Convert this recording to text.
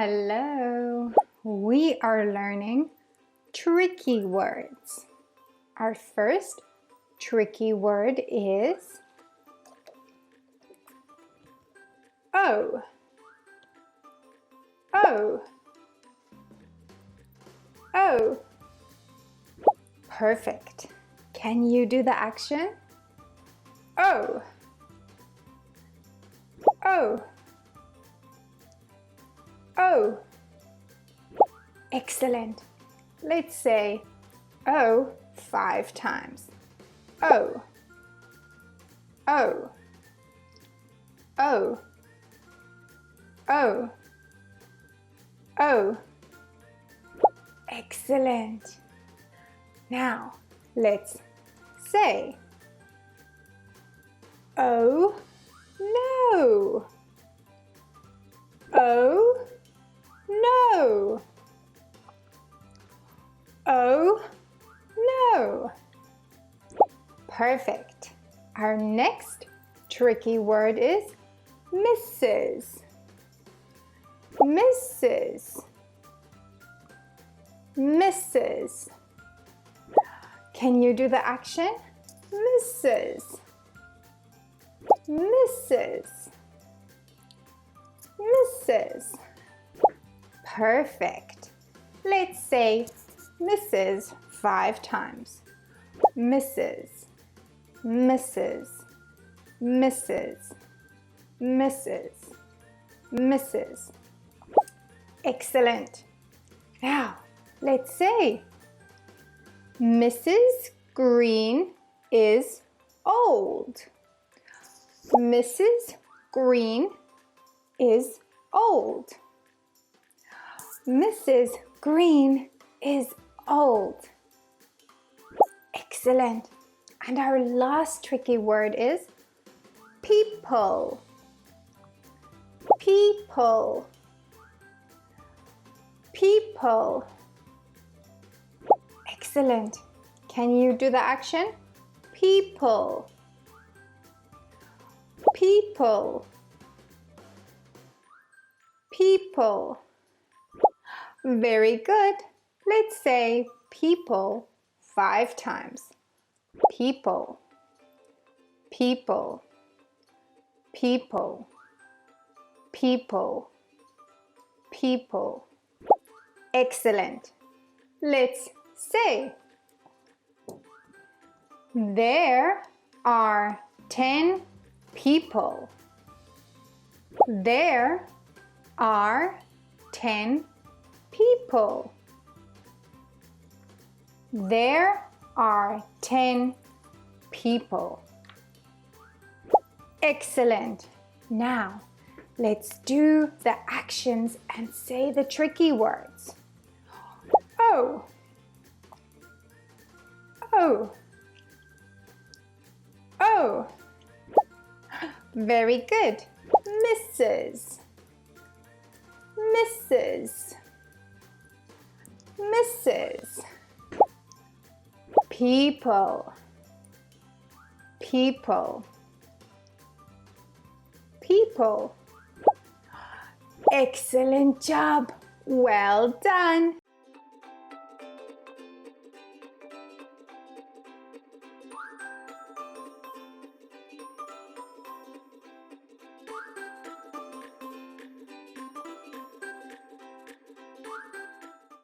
Hello! We are learning tricky words. Our first tricky word is O. O. O. Perfect. Can you do the action? O. O. O. Excellent. Let's say O 5 times. O. O. O. O. O. Excellent. Now, let's say Oh no. Oh no. Oh no. Perfect. Our next tricky word is Mrs. Mrs. Mrs. Can you do the action? Mrs. Mrs. Mrs. Perfect. Let's say Mrs. 5 times. Mrs. Mrs. Mrs. Mrs. Mrs. Excellent. Now, let's say Mrs. Green is old. Mrs. Green is old. Mrs. Green is old. Excellent. And our last tricky word is people. People. People. Excellent. Can you do the action? People. People. People. Very good. Let's say people 5 times. People. People. People. People. People. Excellent. Let's say there are 10 people. There are 10 people. There are 10 people. Excellent. Now, let's do the actions and say the tricky words. O. O. O. Very good. Mrs. Mrs. Mrs. People. People. People. Excellent job. Well done.